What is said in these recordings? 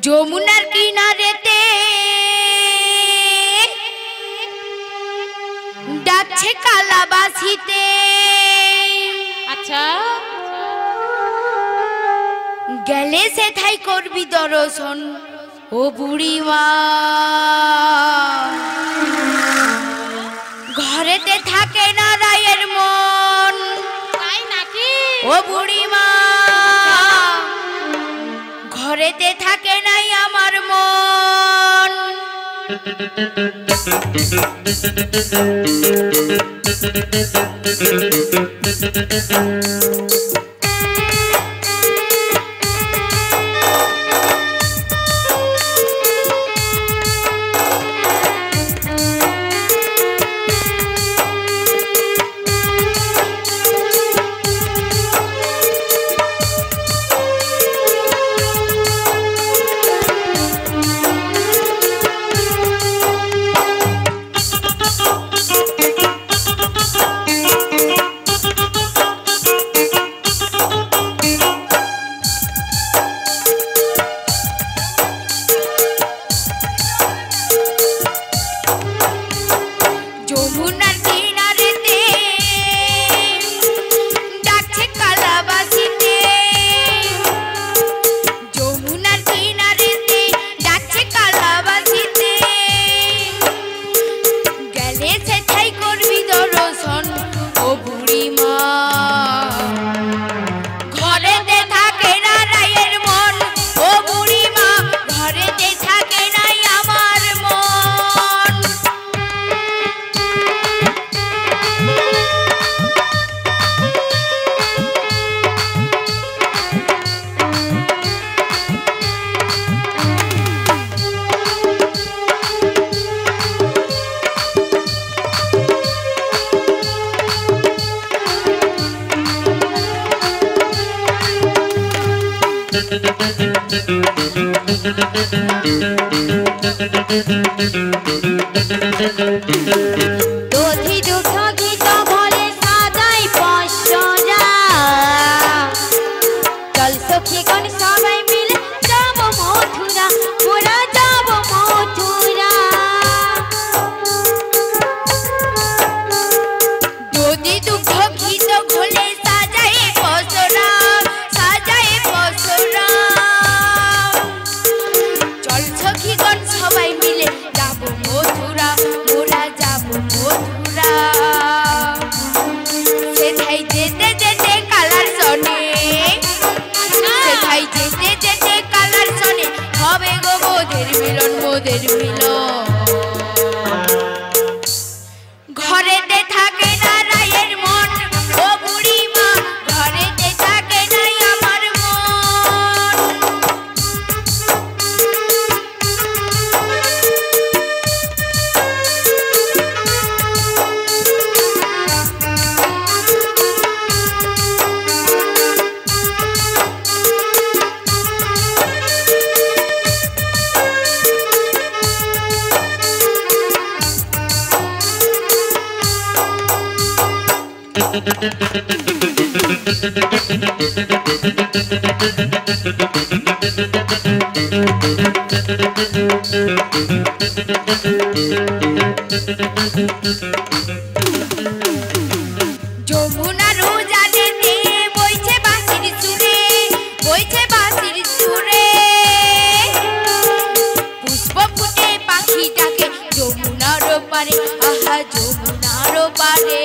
যমুনার কিনারেতে ডাকছে কালাবাসিতে। আচ্ছা গেলে সেথায় করবি দর্শন ও বুড়িমা। ঘরেতে থাকে না রায়ের মন, তাই নাকি? ও বুড়িমা ঘরেতে থাকে নাই আমার মন। দধি দুগ্ধ ঘিত ভরে সাজাই পশরা, চল সখীগণ সবাই মিলে যাব মথুরা, মোরা যাব মথুরা। দধি দুগ্ধ ঘিত ঘোলে সাজায় পসরা, সাজায় পসরা। চল সখীগণ সবাই মিলে যাব মথুরা, মোরা যাব মথুরা। সেথায় যেতে যেতে কালার শোনে, সেথায় যেতে যেতে কালার শোনে, হবে গো মোদের মিলন, মোদের মিলন। ঘরেতে থাকে না রায়ের মন, ও বুড়িমা ঘরেতে থাকে নাই আমার মন। যমুনার উজানেতে বইছে বাঁশির সুরে, বইছে বাঁশির সুরে। পুষ্প ফুটে পাখি ডাকে যমুনার পারে, আহা যমুনার পারে।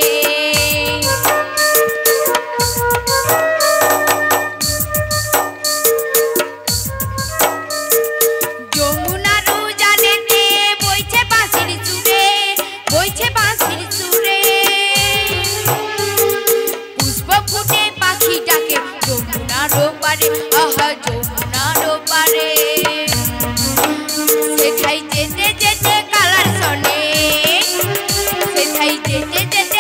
যমুনার উজানেতে বইছে বাঁশির সুরে, বইছে বাঁশির সুরে। পুষ্প ফুটে পাখি ডাকে যমুনার পারে, আহা যমুনার পারে। সেথায় যেতে যেতে কালার শোনে, সেথায় যেতে যেতে